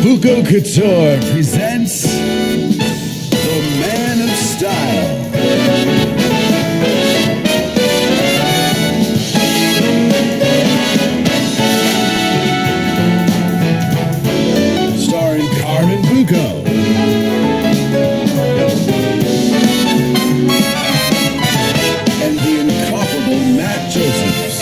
Buco Couture presents The Man of Style. Starring Carmen Buco. And the incomparable Matt Josephs.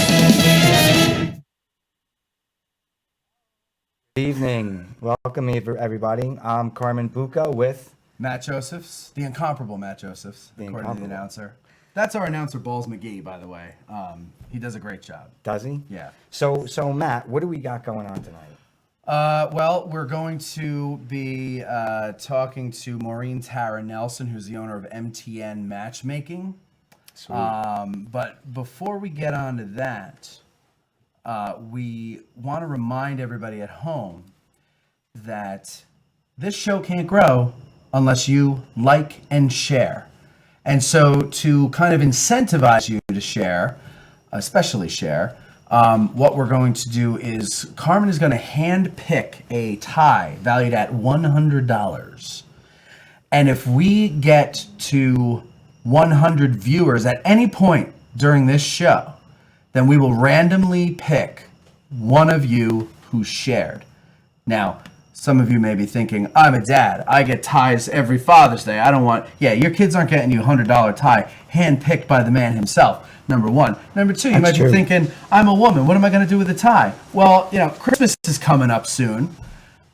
Good evening. Welcome everybody. I'm Carmen Buco with Matt Josephs, the incomparable Matt Josephs, according to the announcer. That's our announcer, Balls McGee, by the way. He does a great job. Does he? Yeah. So Matt, what do we got going on tonight? Well, we're going to be talking to Maureen Tara Nelson, who's the owner of MTN Matchmaking. Sweet. But before we get on to that, we want to remind everybody at home that this show can't grow unless you like and share. And so to kind of incentivize you to share, especially share, what we're going to do is Carmen is going to hand pick a tie valued at $100. And if we get to 100 viewers at any point during this show, then we will randomly pick one of you who shared. Now, some of you may be thinking, I'm a dad. I get ties every Father's Day. I don't want... Yeah, your kids aren't getting you a $100 tie handpicked by the man himself, number one. Number two, you might be thinking, I'm a woman. What am I going to do with a tie? Well, you know, Christmas is coming up soon.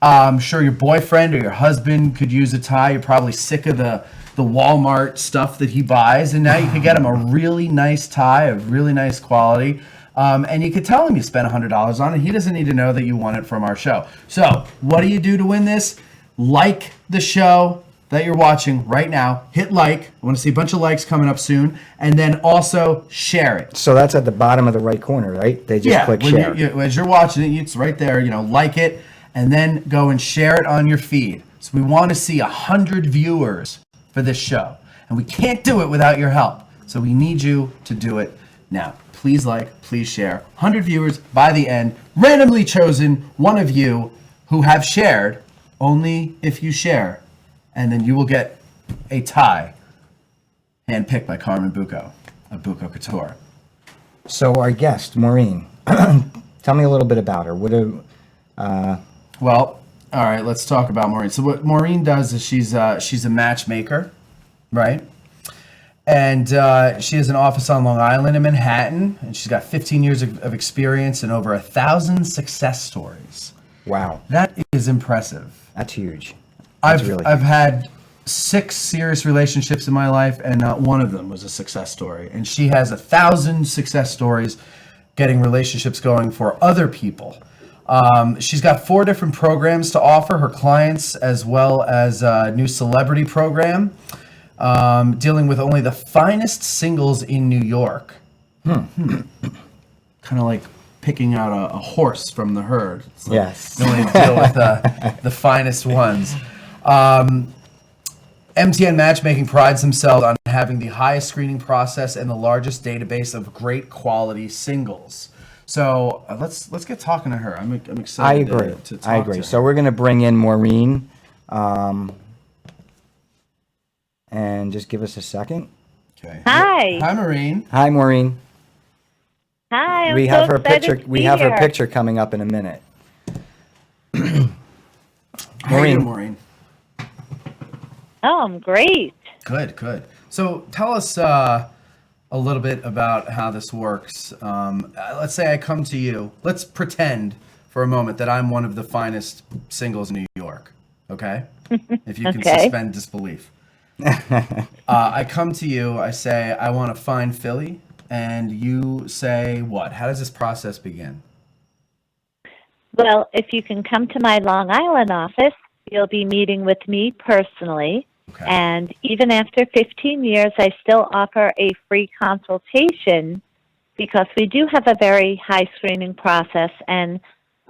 I'm sure your boyfriend or your husband could use a tie. You're probably sick of the Walmart stuff that he buys, and now you could get him a really nice tie of really nice quality, and you could tell him you spent $100 on it. He doesn't need to know that you won it from our show. So what do you do to win this? Like the show that you're watching right now. Hit like. I want to see a bunch of likes coming up soon, and then also share it. So that's at the bottom of the right corner, right? They just click share. As you're watching it, it's right there. You know, like it, and then go and share it on your feed. So we want to see 100 viewers for this show, and we can't do it without your help, so we need you to do it now. Please like, please share. 100 viewers by the end, randomly chosen one of you who have shared, only if you share, and then you will get a tie handpicked by Carmen Buco of Buco Couture. So our guest, Maureen, tell me a little bit about her. Well, all right, let's talk about Maureen. So what Maureen does is she's a matchmaker, right? And she has an office on Long Island in Manhattan, and she's got 15 years of experience and over 1,000 success stories. Wow. That is impressive. That's huge. I've had 6 serious relationships in my life, and not one of them was a success story. And she has 1,000 success stories getting relationships going for other people. She's got 4 different programs to offer her clients, as well as a new celebrity program, dealing with only the finest singles in New York. Kind of like picking out a horse from the herd. Like yes. You only deal with the finest ones. MTN Matchmaking prides themselves on having the highest screening process and the largest database of great quality singles. So let's get talking to her. I'm excited. I agree. To talk I agree. To her. So we're going to bring in Maureen, and just give us a second. Okay. Hi. Hi, Maureen. Hi, Maureen. Hi. We have her picture. We have her picture coming up in a minute. How are you, Maureen? Oh, I'm great. Good. So tell us a little bit about how this works. Let's say I come to you. Let's pretend for a moment that I'm one of the finest singles in New York. Okay? If you can suspend disbelief. I come to you. I say, I want to find Philly. And you say what? How does this process begin? Well, if you can come to my Long Island office, you'll be meeting with me personally. Okay. And even after 15 years, I still offer a free consultation because we do have a very high screening process. And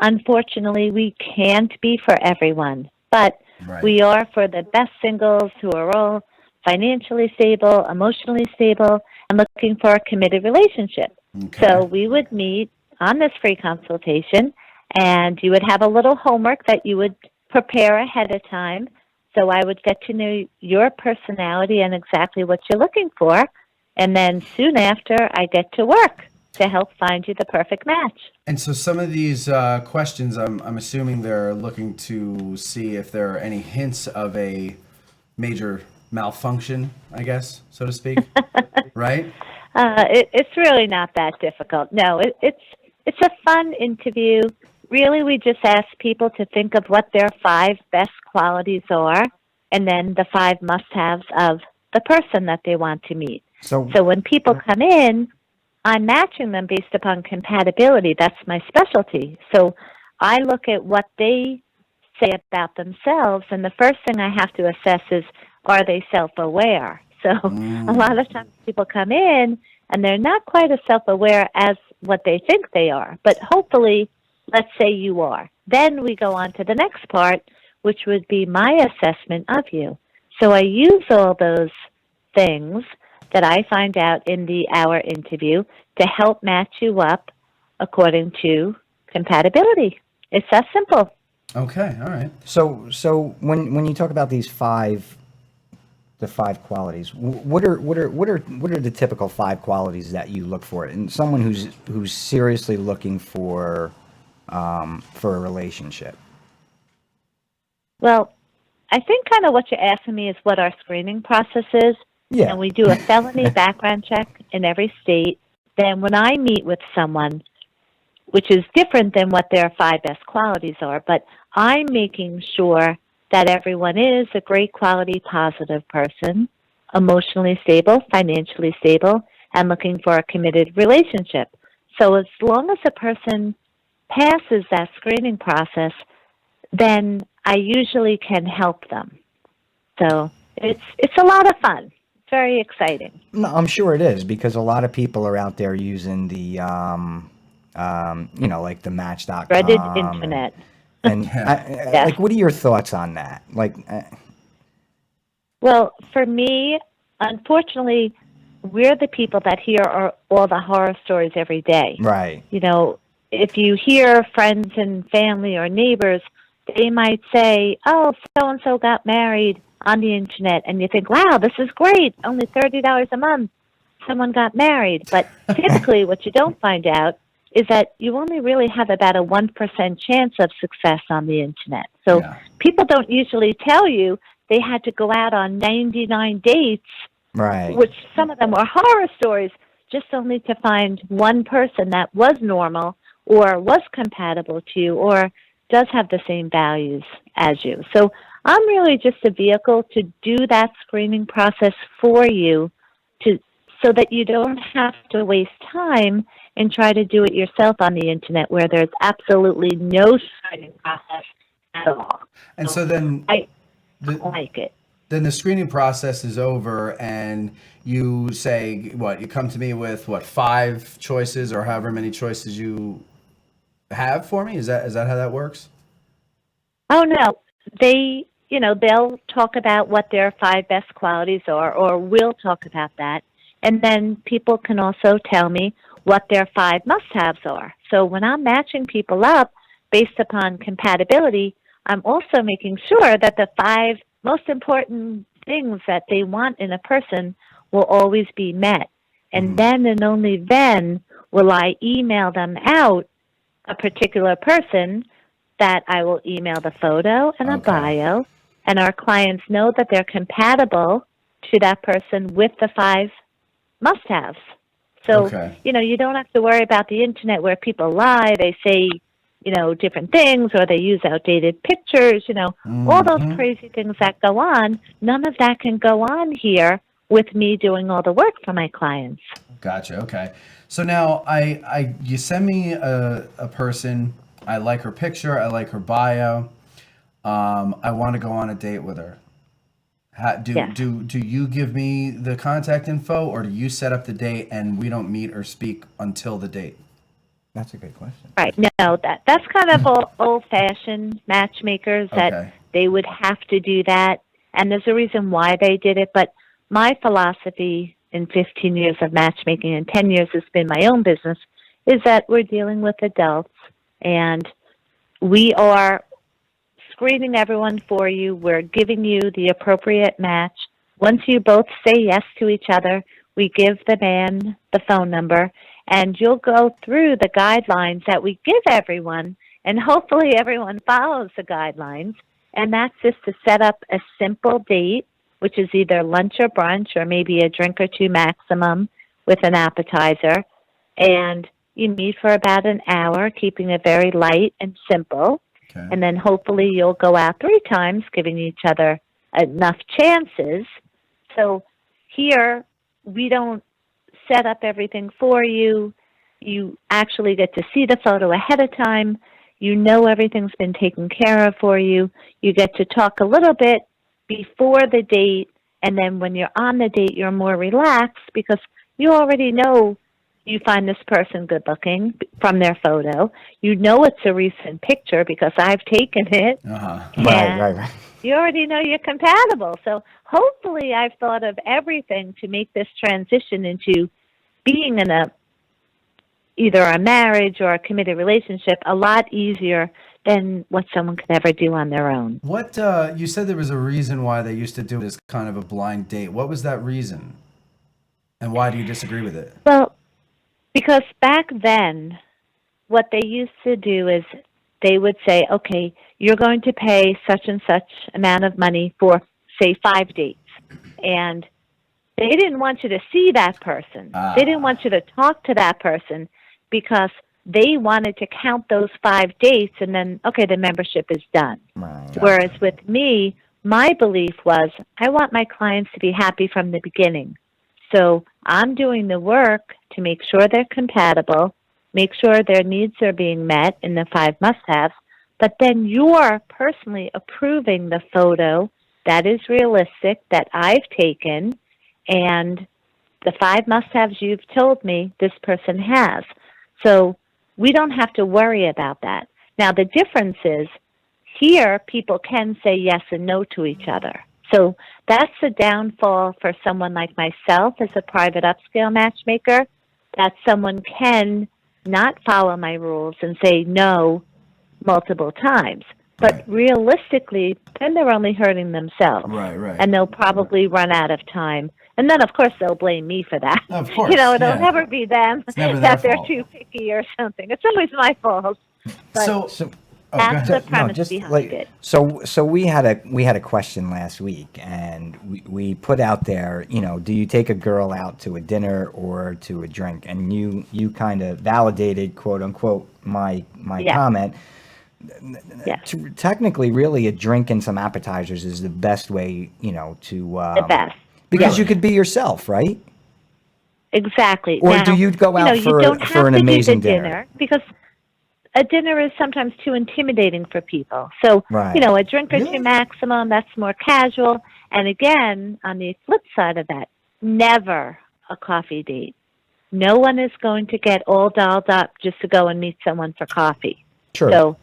unfortunately, we can't be for everyone. But we are for the best singles who are all financially stable, emotionally stable, and looking for a committed relationship. Okay. So we would meet on this free consultation, and you would have a little homework that you would prepare ahead of time. So I would get to know your personality and exactly what you're looking for. And then soon after, I get to work to help find you the perfect match. And so some of these questions, I'm assuming they're looking to see if there are any hints of a major malfunction, I guess, so to speak, right? It's really not that difficult. No, it's a fun interview. Really, we just ask people to think of what their 5 best qualities are, and then the 5 must-haves of the person that they want to meet. So when people come in, I'm matching them based upon compatibility. That's my specialty. So I look at what they say about themselves, and the first thing I have to assess is, are they self-aware? So a lot of times people come in, and they're not quite as self-aware as what they think they are. But hopefully, let's say you are. Then we go on to the next part, which would be my assessment of you. So I use all those things that I find out in the hour interview to help match you up according to compatibility. It's that simple. Okay, all right. So when you talk about these the 5 qualities, what are the typical 5 qualities that you look for in someone who's seriously looking for a relationship? Well, I think kind of what you're asking me is what our screening process is. Yeah. And we do a felony background check in every state. Then when I meet with someone, which is different than what their 5 best qualities are, but I'm making sure that everyone is a great quality, positive person, emotionally stable, financially stable, and looking for a committed relationship. So as long as a person passes that screening process, then I usually can help them. So it's a lot of fun. It's very exciting. No, I'm sure it is, because a lot of people are out there using the like the Match.com, Dreaded internet. And Yes. like, what are your thoughts on that? Like, Well, for me, unfortunately, we're the people that hear all the horror stories every day. right? You know, if you hear friends and family or neighbors, they might say, oh, so-and-so got married on the internet. And you think, wow, this is great. Only $30 a month. Someone got married. But typically what you don't find out is that you only really have about a 1% chance of success on the internet. So people don't usually tell you they had to go out on 99 dates, Right. which some of them were horror stories, just only to find one person that was normal or was compatible to you or does have the same values as you. So I'm really just a vehicle to do that screening process for you so that you don't have to waste time and try to do it yourself on the internet where there's absolutely no screening process at all. And so then I like it. Then the screening process is over, and you say, what, you come to me with, 5 choices or however many choices you have for me? Is that how that works? Oh, no. They'll talk about what their 5 best qualities are, or we'll talk about that. And then people can also tell me what their 5 must-haves are. So when I'm matching people up based upon compatibility, I'm also making sure that the 5 most important things that they want in a person will always be met. And then and only then will I email them out a particular person that I will email the photo and a bio, and our clients know that they're compatible to that person with the 5 must-haves. So, you don't have to worry about the internet where people lie. They say, different things, or they use outdated pictures, all those crazy things that go on. None of that can go on here with me doing all the work for my clients. Gotcha. Okay. So now you send me a person. I like her picture. I like her bio. I want to go on a date with her. Do you give me the contact info, or do you set up the date and we don't meet or speak until the date? That's a good question. Right. No, that's kind of old-fashioned matchmakers that they would have to do that. And there's a reason why they did it. But my philosophy in 15 years of matchmaking and 10 years has been my own business is that we're dealing with adults, and we are screening everyone for you. We're giving you the appropriate match. Once you both say yes to each other, we give the man the phone number, and you'll go through the guidelines that we give everyone, and hopefully everyone follows the guidelines. And that's just to set up a simple date, which is either lunch or brunch or maybe a drink or two maximum with an appetizer. And you meet for about an hour, keeping it very light and simple. Okay. And then hopefully you'll go out 3 times, giving each other enough chances. So here, we don't set up everything for you. You actually get to see the photo ahead of time. You know everything's been taken care of for you. You get to talk a little bit before the date, and then when you're on the date, you're more relaxed because you already know you find this person good looking from their photo. You know it's a recent picture because I've taken it. Right. You already know you're compatible. So hopefully I've thought of everything to make this transition into being in either a marriage or a committed relationship a lot easier than what someone could ever do on their own. What you said there was a reason why they used to do this kind of a blind date. What was that reason? And why do you disagree with it? Well, because back then, what they used to do is they would say, okay, you're going to pay such and such amount of money for, say, 5 dates. And they didn't want you to see that person. They didn't want you to talk to that person because they wanted to count those 5 dates and then, okay, the membership is done. Right. Whereas with me, my belief was I want my clients to be happy from the beginning. So I'm doing the work to make sure they're compatible, make sure their needs are being met in the 5 must-haves, but then you're personally approving the photo that is realistic that I've taken and the 5 must-haves you've told me this person has. So we don't have to worry about that. Now, the difference is here people can say yes and no to each other. So that's the downfall for someone like myself as a private upscale matchmaker, that someone can not follow my rules and say no multiple times. But realistically, then they're only hurting themselves. Right. And they'll probably run out of time. And then, of course, they'll blame me for that. Of course. It'll never be them never that their they're fault. too picky or something. It's always my fault. But So that's go the ahead. premise behind it. So we had a question last week, and we put out there, do you take a girl out to a dinner or to a drink? And you kind of validated, quote unquote, my comment. Yes. Technically, really, a drink and some appetizers is the best way, to The best. because you could be yourself, right? Exactly. Or now, do you go out you for don't have an to do amazing the dinner? Because a dinner is sometimes too intimidating for people. So, Right. A drink or two maximum, that's more casual. And again, on the flip side of that, never a coffee date. No one is going to get all dolled up just to go and meet someone for coffee. True. So,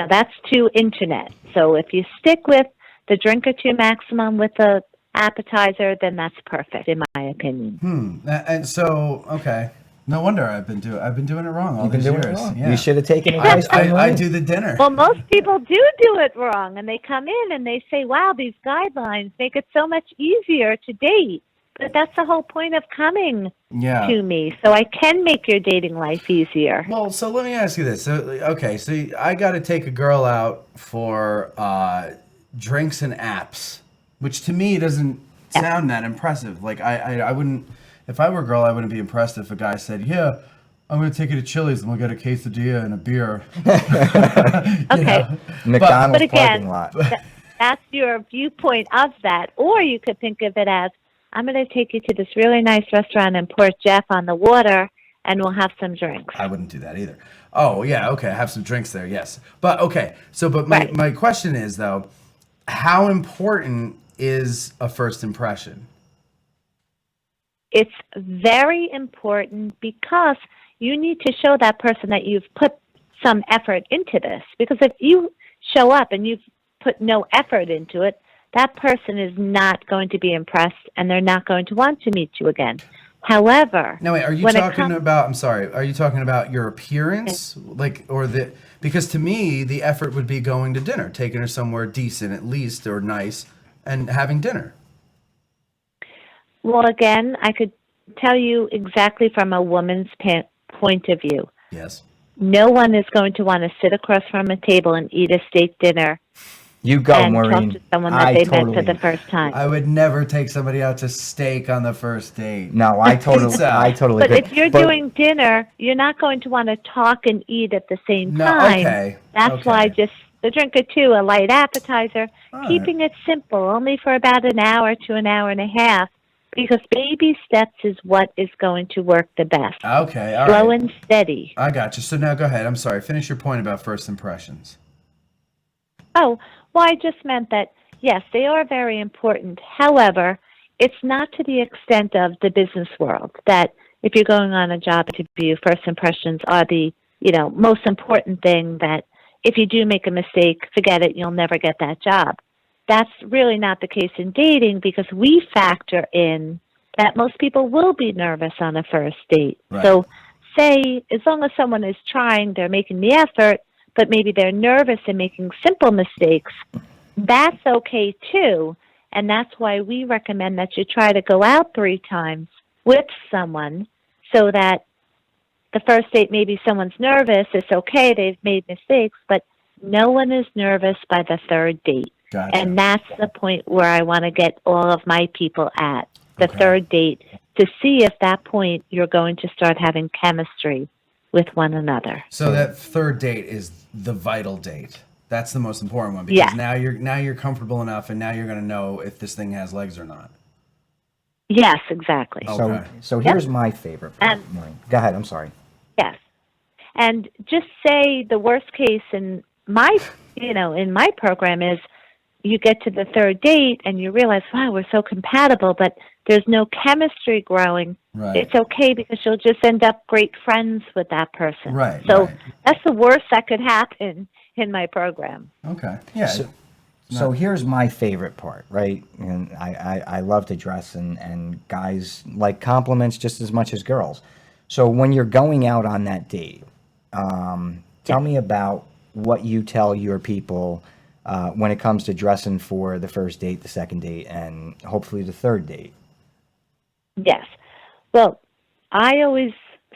that's too internet. So if you stick with the drink or two maximum with the appetizer, then that's perfect, in my opinion. And so, okay. No wonder I've been doing it wrong all these years. Yeah. You should have taken advice from I Maureen. do the dinner. Well, most people do it wrong, and they come in and they say, wow, these guidelines make it so much easier to date. But that's the whole point of coming to me, so I can make your dating life easier. Well, so let me ask you this. So I got to take a girl out for drinks and apps, which to me doesn't sound that impressive. Like I wouldn't, if I were a girl, I wouldn't be impressed if a guy said, "Yeah, I'm going to take you to Chili's and we'll get a quesadilla and a beer." Okay. McDonald's But again, parking lot. That's your viewpoint of that. Or you could think of it as, I'm going to take you to this really nice restaurant in Port Jeff on the water, and we'll have some drinks. I wouldn't do that either. Oh, yeah, okay, have some drinks there, yes. But, okay, my question is, though, how important is a first impression? It's very important because you need to show that person that you've put some effort into this. Because if you show up and you've put no effort into it, that person is not going to be impressed, and they're not going to want to meet you again. However, No, wait, are you when it talking comes, about, I'm sorry, are you talking about your appearance? Like, or the, because to me, the effort would be going to dinner, taking her somewhere decent at least, or nice, and having dinner. well, again, I could tell you exactly from a woman's point of view. Yes. No one is going to want to sit across from a table and eat a steak dinner You go, and talk Maureen. to someone that I they met for the totally. first time. I would never take somebody out to steak on the first date. No, I totally. Pizza. I totally. But agree. if you're But- doing dinner, you're not going to want to talk and eat at the same No, time. okay, That's okay. why just a drink or two, a light appetizer, All keeping it simple, only for about an hour to an hour and a half, because baby steps is what is going to work the best. Okay, all Slow right. and steady. I got you. So now go ahead. I'm sorry. Finish your point about first impressions. Oh, well, I just meant that, yes, they are very important. However, it's not to the extent of the business world that if you're going on a job interview, first impressions are the, most important thing, that if you do make a mistake, forget it, you'll never get that job. That's really not the case in dating, because we factor in that most people will be nervous on a first date. Right. So say, as long as someone is trying, they're making the effort, but maybe they're nervous and making simple mistakes, that's okay too. And that's why we recommend that you try to go out 3 times with someone, so that the first date, maybe someone's nervous, it's okay, they've made mistakes, but no one is nervous by the 3rd date. Gotcha. And that's the point where I want to get all of my people at, the Okay. 3rd date, to see if that point you're going to start having chemistry with one another. So that third date is the vital date. That's the most important one, because Yeah. now you're comfortable enough, and now you're going to know if this thing has legs or not. Yes, exactly. Oh. So, Okay. so here's my favorite part, And- Maureen. Go ahead. I'm sorry. Yes. And just say the worst case in my, in my program is you get to the 3rd date and you realize, wow, we're so compatible, but there's no chemistry growing. Right. It's okay, because you'll just end up great friends with that person. Right, So right. that's the worst that could happen in my program. Okay. Yeah. So here's my favorite part, right? And I love to dress, and guys like compliments just as much as girls. So when you're going out on that date, tell me about what you tell your people when it comes to dressing for the first date, the second date, and hopefully the 3rd date. Yes. Well, I always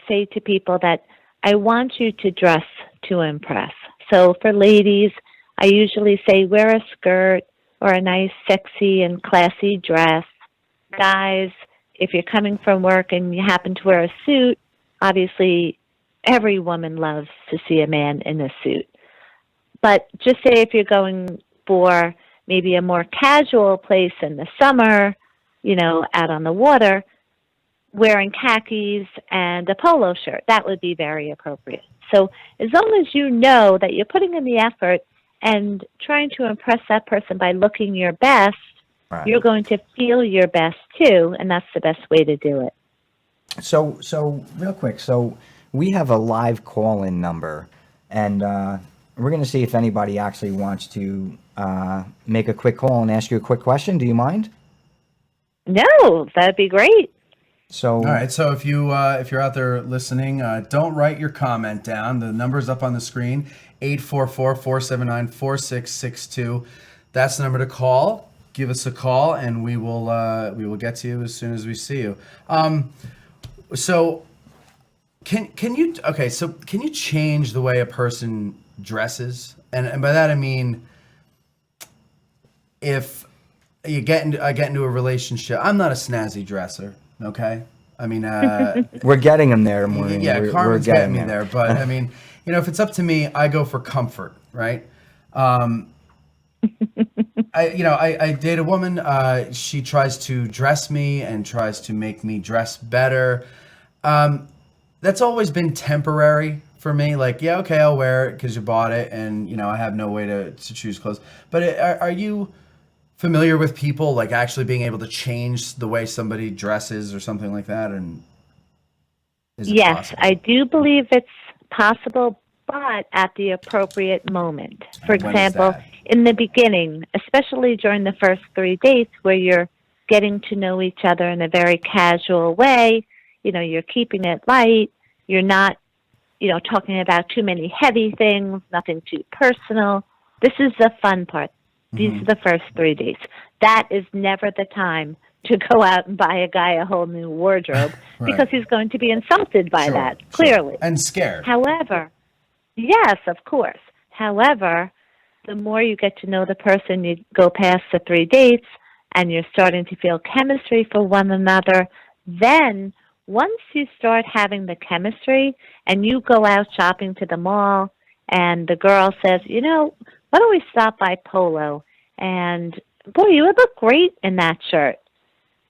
say to people that I want you to dress to impress. So for ladies, I usually say wear a skirt or a nice, sexy, and classy dress. Guys, if you're coming from work and you happen to wear a suit, obviously every woman loves to see a man in a suit. But just say if you're going for maybe a more casual place in the summer, out on the water, wearing khakis and a polo shirt, that would be very appropriate. So as long as you know that you're putting in the effort and trying to impress that person by looking your best, Right. you're going to feel your best too, and that's the best way to do it. So real quick, so we have a live call-in number, and we're going to see if anybody actually wants to make a quick call and ask you a quick question. Do you mind? No, that'd be great. So, All right. So if you're out there listening, don't write your comment down. The number's up on the screen: 844-479-4662. That's the number to call. Give us a call, and we will get to you as soon as we see you. So can you change the way a person dresses? And by that I mean, if I get into a relationship, I'm not a snazzy dresser. Okay. I mean, we're getting them there, Maureen. yeah, we're Carmen's getting me there. But I mean, if it's up to me, I go for comfort, right? I date a woman. She tries to dress me and tries to make me dress better. That's always been temporary for me. Like, yeah, okay, I'll wear it because you bought it, and I have no way to choose clothes. But are you familiar with people like actually being able to change the way somebody dresses or something like that? And is it Yes, possible? I do believe it's possible, but at the appropriate moment. For And when is example, that? in the beginning, especially during the first 3 dates where you're getting to know each other in a very casual way, you're keeping it light. You're not, talking about too many heavy things, nothing too personal. This is the fun part. These are the first 3 dates. That is never the time to go out and buy a guy a whole new wardrobe because he's going to be insulted by that, clearly. And scared. However, yes, of course. However, the more you get to know the person, you go past the 3 dates, and you're starting to feel chemistry for one another, then once you start having the chemistry and you go out shopping to the mall and the girl says, why don't we stop by Polo? And, boy, you would look great in that shirt.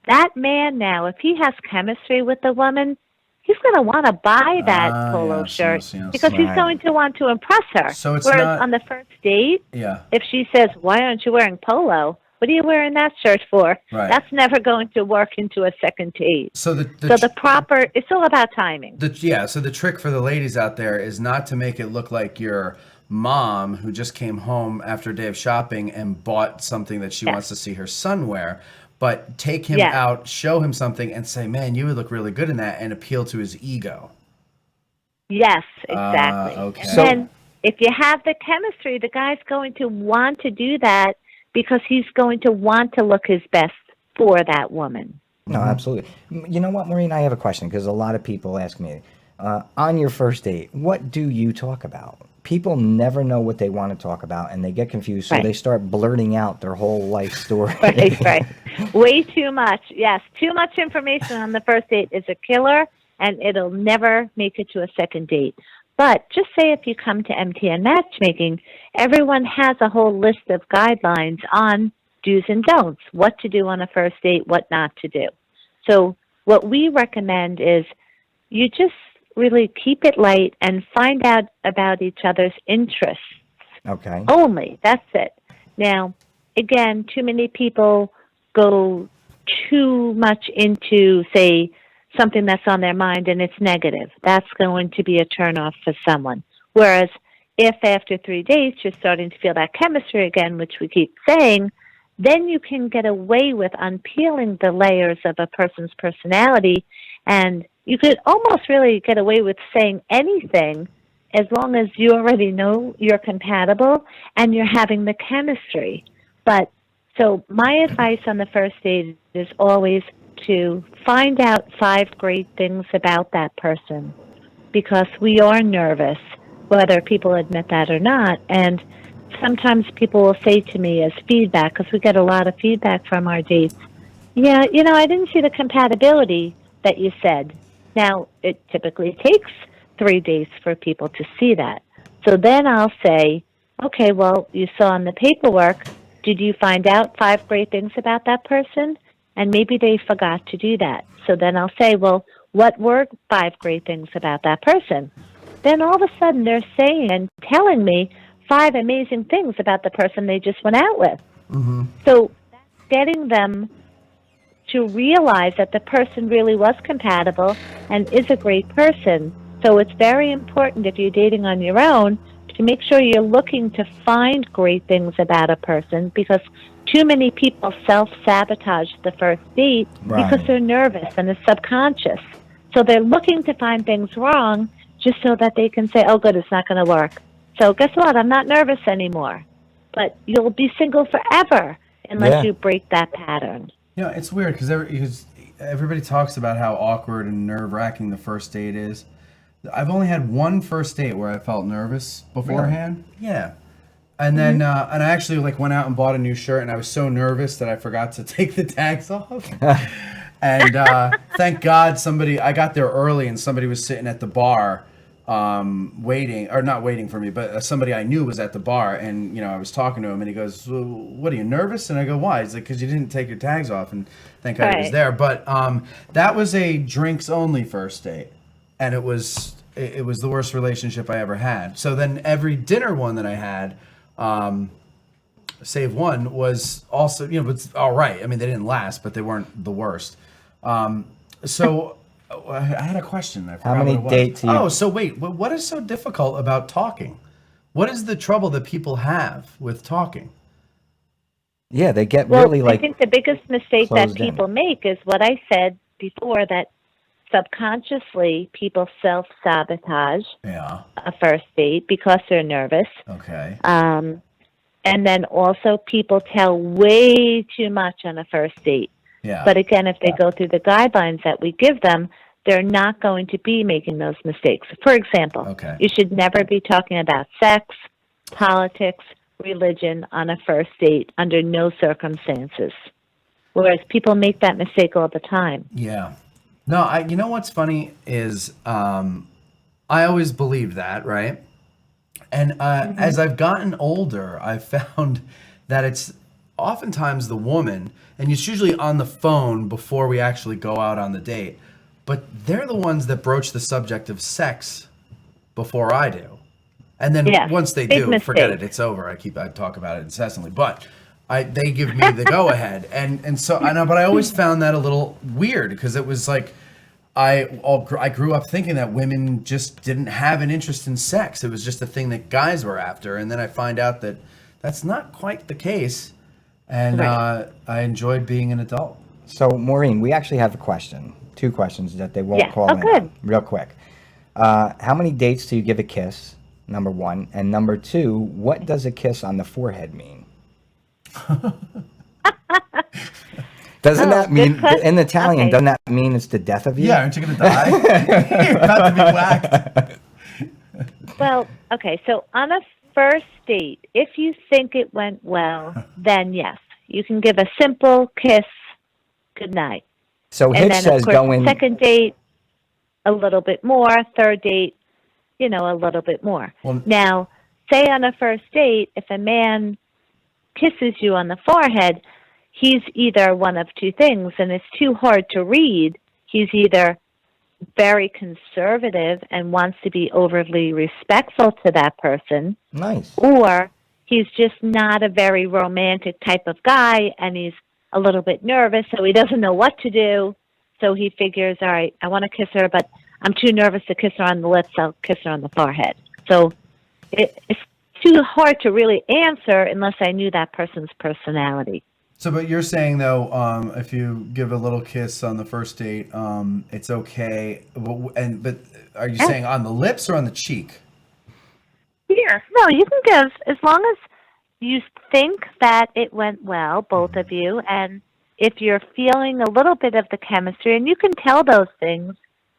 That man now, if he has chemistry with the woman, he's going to want to buy that polo shirt because he's going to want to impress her. So it's Whereas not, on the first date, yeah. if she says, why aren't you wearing polo? What are you wearing that shirt for? Right. That's never going to work into a second date. So it's all about timing. So the trick for the ladies out there is not to make it look like your mom who just came home after a day of shopping and bought something that she wants to see her son wear, but take him out, show him something, and say, man, you would look really good in that, and appeal to his ego. Yes, exactly. Okay. And then if you have the chemistry, the guy's going to want to do that because he's going to want to look his best for that woman. No, absolutely. You know what, Maureen? I have a question because a lot of people ask me, on your first date, what do you talk about? People never know what they want to talk about, and they get confused, so they start blurting out their whole life story. Right. Way too much. Yes, too much information on the first date is a killer, and it'll never make it to a second date. But just say if you come to MTN Matchmaking, everyone has a whole list of guidelines on do's and don'ts, what to do on a first date, what not to do. So what we recommend is you just really keep it light and find out about each other's interests. Okay. Only. That's it. Now, again, too many people go too much into, say, something that's on their mind and it's negative. That's going to be a turnoff for someone. Whereas if after 3 dates you're starting to feel that chemistry again, which we keep saying, then you can get away with unpeeling the layers of a person's personality, and you could almost really get away with saying anything as long as you already know you're compatible and you're having the chemistry. But so my advice on the first date is always to find out 5 great things about that person, because we are nervous, whether people admit that or not. And sometimes people will say to me as feedback, because we get a lot of feedback from our dates, I didn't see the compatibility that you said. Now, it typically takes 3 dates for people to see that. So then I'll say, okay, well, you saw in the paperwork, did you find out 5 great things about that person? And maybe they forgot to do that. So then I'll say, well, what were 5 great things about that person? Then all of a sudden they're saying and telling me 5 amazing things about the person they just went out with. Mm-hmm. So getting them to realize that the person really was compatible and is a great person. So it's very important if you're dating on your own to make sure you're looking to find great things about a person, because too many people self-sabotage the first date because they're nervous and it's subconscious. So they're looking to find things wrong just so that they can say, oh, good, it's not going to work. So guess what? I'm not nervous anymore. But you'll be single forever unless you break that pattern. It's weird because everybody talks about how awkward and nerve-wracking the first date is. I've only had one first date where I felt nervous beforehand. Really? Yeah. And then, and I actually went out and bought a new shirt, and I was so nervous that I forgot to take the tags off. And thank God I got there early, and somebody was sitting at the bar, not waiting for me, but somebody I knew was at the bar, and I was talking to him, and he goes, well, "What, are you nervous?" And I go, "Why?" He's like, "Because you didn't take your tags off." And thank God he was there. But that was a drinks only first date, and it was the worst relationship I ever had. So then every dinner one that I had, save one, was also it's all right. I mean, they didn't last, but they weren't the worst. So I had a question. I forgot How many what it was. dates? So wait, what is so difficult about talking? What is the trouble that people have with talking? Yeah, they get really I think the biggest mistake that people make is what I said before, that subconsciously people self-sabotage Yeah. a first date because they're nervous. Okay. And then also people tell way too much on a first date. Yeah. But again, if they go through the guidelines that we give them, they're not going to be making those mistakes. For example, Okay. you should never be talking about sex, politics, religion on a first date under no circumstances. Whereas people make that mistake all the time. Yeah. No, you know what's funny is I always believed that, right? And as I've gotten older, I've found that it's oftentimes the woman, and it's usually on the phone before we actually go out on the date, but they're the ones that broach the subject of sex before I do. And then Yes, once they big do, forget it. mistake. It's over. I talk about it incessantly, but they give me the go ahead, and so I know. But I always found that a little weird because it was like I grew up thinking that women just didn't have an interest in sex. It was just a thing that guys were after, and then I find out that that's not quite the case. And Right. I enjoyed being an adult. So, Maureen, we actually have a question, 2 questions that they won't Yeah. call Oh, in good. on, real quick. How many dates do you give a kiss? Number 1. And number 2, what does a kiss on the forehead mean? Doesn't that good mean, question. in Italian, Okay. doesn't that mean it's the death of you? Yeah, aren't you gonna die? You're about to be whacked. Well, okay, so on a first date, if you think it went well, then yes, you can give a simple kiss, good night. So And Hitch then, says of course, go in. second date, a little bit more. Third date, a little bit more. Well- Now, say on a first date, if a man kisses you on the forehead, he's either one of 2 things, and it's too hard to read. He's either very conservative and wants to be overly respectful to that person, Nice. or he's just not a very romantic type of guy and he's a little bit nervous, so he doesn't know what to do. So he figures, all right, I want to kiss her, but I'm too nervous to kiss her on the lips. I'll kiss her on the forehead. So it's too hard to really answer unless I knew that person's personality. So, but you're saying though, if you give a little kiss on the first date, it's okay. But are you saying on the lips or on the cheek? Yeah. No, you can give as long as you think that it went well, both of you, and if you're feeling a little bit of the chemistry, and you can tell those things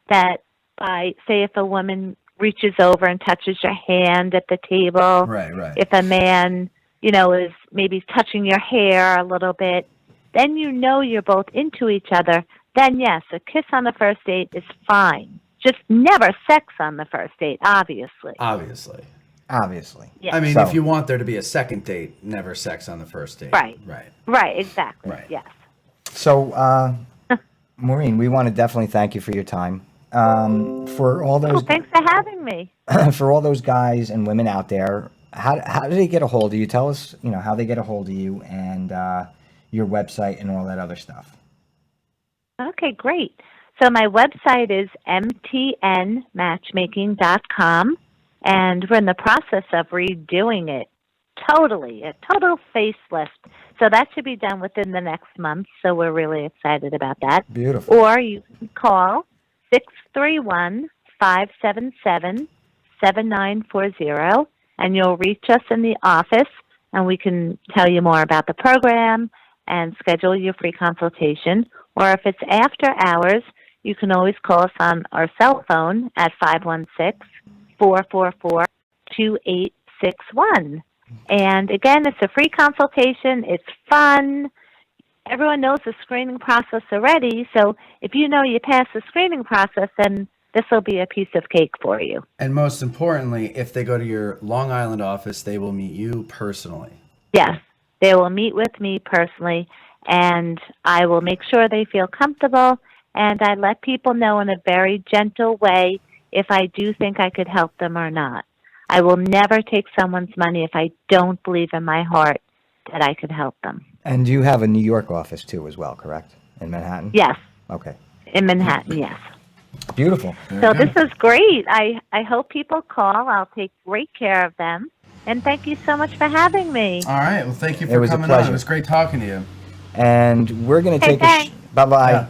that by, say, if a woman reaches over and touches your hand at the table, Right. if a man, is maybe touching your hair a little bit, then you're both into each other. Then yes, a kiss on the first date is fine. Just never sex on the first date, obviously. Obviously. Yeah. I mean, So- if you want there to be a second date, never sex on the first date. Right. Right. Right, exactly. Right. Yes. So, Maureen, we want to definitely thank you for your time. For all Oh, those thanks for having me. for all those guys and women out there, how do they get a hold of you? Tell us, how they get a hold of you and your website and all that other stuff. Okay, great. So my website is mtnmatchmaking.com, and we're in the process of redoing it totally, a total facelift. So that should be done within the next month, so we're really excited about that. Beautiful. Or you can call 631-577-7940, and you'll reach us in the office, and we can tell you more about the program and schedule your free consultation. Or if it's after hours, you can always call us on our cell phone at 516-444-2861. And again, it's a free consultation. It's fun. Everyone knows the screening process already, so if you know you passed the screening process, then this will be a piece of cake for you. And most importantly, if they go to your Long Island office, they will meet you personally. Yes, they will meet with me personally, and I will make sure they feel comfortable, and I let people know in a very gentle way if I do think I could help them or not. I will never take someone's money if I don't believe in my heart that I could help them. And you have a New York office too, as well, correct? In Manhattan. Yes, Okay. in Manhattan, yes. Beautiful. So this is great. I hope people call. I'll take great care of them. And thank you so much for having me. All right. Well, thank you It for was a coming on. pleasure. It was great talking to you. And we're gonna Hey, take thanks. bye bye. Yeah.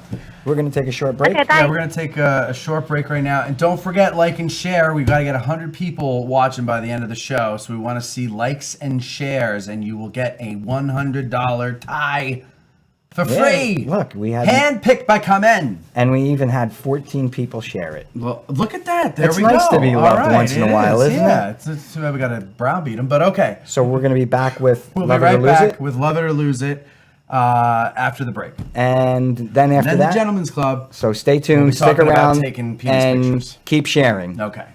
We're going to take a short break. Okay, bye. Yeah, we're going to take a short break right now. And don't forget, like and share. We've got to get 100 people watching by the end of the show. So we want to see likes and shares, and you will get a $100 tie for free. Look, we had handpicked by Kamen. And we even had 14 people share it. Well, look at that. There It's we nice go. to be All loved right, once in a while, isn't it? Yeah, it's too bad we got to browbeat them, but okay. So we're going to be back with We'll Love be It or right Lose back It. with Love It or Lose It after the break. And then after Then that, the Gentleman's Club. so stay We'll tuned, be stick talking about around, taking penis and pictures. keep sharing. Okay.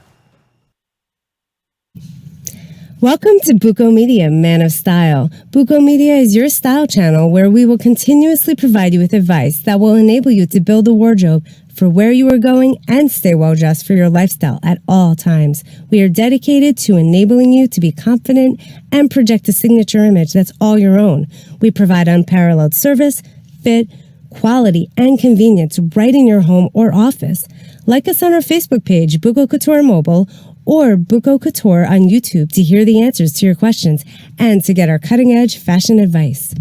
Welcome to Buko Media, Man of Style. Buko Media is your style channel where we will continuously provide you with advice that will enable you to build a wardrobe for where you are going and stay well dressed for your lifestyle at all times. We are dedicated to enabling you to be confident and project a signature image that's all your own. We provide unparalleled service, fit, quality, and convenience right in your home or office. Like us on our Facebook page, Buko Couture Mobile, or Buko Couture on YouTube to hear the answers to your questions and to get our cutting-edge fashion advice.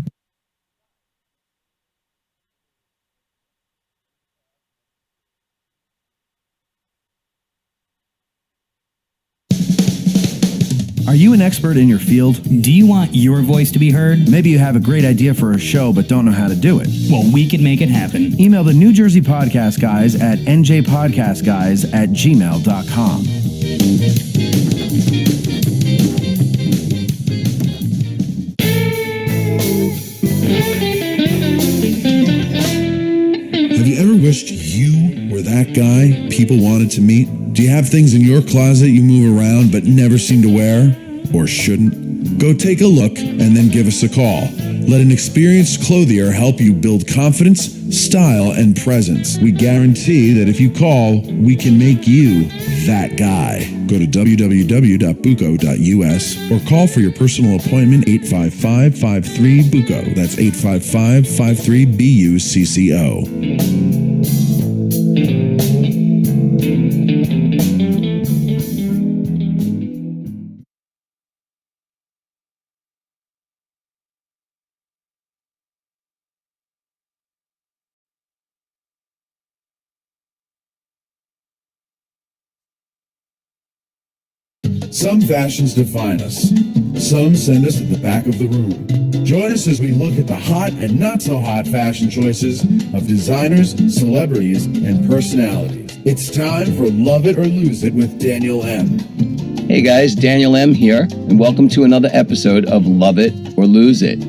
Are you an expert in your field? Do you want your voice to be heard? Maybe you have a great idea for a show but don't know how to do it. Well, we can make it happen. Email the New Jersey Podcast Guys at njpodcastguys@gmail.com. Have you ever wished you were that guy people wanted to meet? Do you have things in your closet you move around but never seem to wear? Or shouldn't? Go take a look and then give us a call. Let an experienced clothier help you build confidence, style, and presence. We guarantee that if you call, we can make you that guy. Go to www.buco.us or call for your personal appointment 855-53-BUCO. That's 855-53-BUCCO. Some fashions define us. Some send us to the back of the room. Join us as we look at the hot and not so hot fashion choices of designers, celebrities, and personalities. It's time for Love It or Lose It with Daniel M. Hey guys, Daniel M here, and welcome to another episode of Love It or Lose It.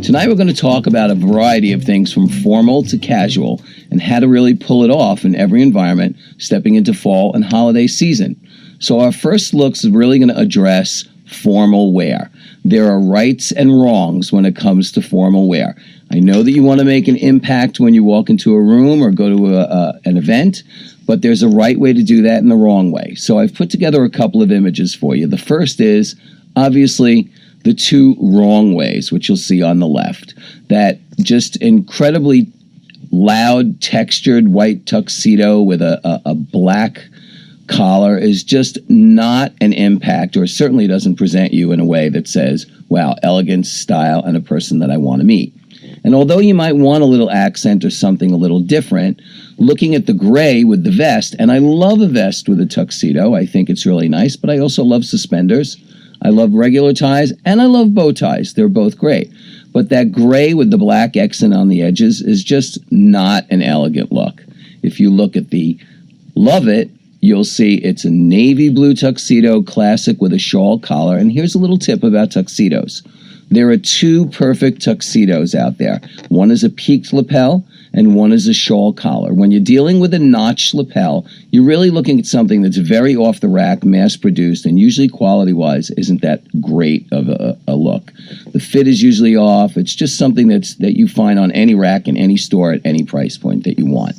Tonight we're going to talk about a variety of things from formal to casual and how to really pull it off in every environment stepping into fall and holiday season. So our first looks is really going to address formal wear. There are rights and wrongs when it comes to formal wear. I know that you want to make an impact when you walk into a room or go to an event, but there's a right way to do that and the wrong way. So I've put together a couple of images for you. The first is, obviously, the two wrong ways, which you'll see on the left. That just incredibly loud, textured white tuxedo with a black collar is just not an impact, or certainly doesn't present you in a way that says, wow, elegance, style, and a person that I want to meet. And although you might want a little accent or something a little different, looking at the gray with the vest, and I love a vest with a tuxedo, I think it's really nice, but I also love suspenders. I love regular ties, and I love bow ties. They're both great. But that gray with the black accent on the edges is just not an elegant look. If you look at the Love It, you'll see it's a navy blue tuxedo, classic with a shawl collar. And here's a little tip about tuxedos. There are two perfect tuxedos out there. One is a peaked lapel and one is a shawl collar. When you're dealing with a notched lapel, you're really looking at something that's very off the rack, mass-produced, and usually quality-wise isn't that great of a look. The fit is usually off. It's just something that you find on any rack in any store at any price point that you want.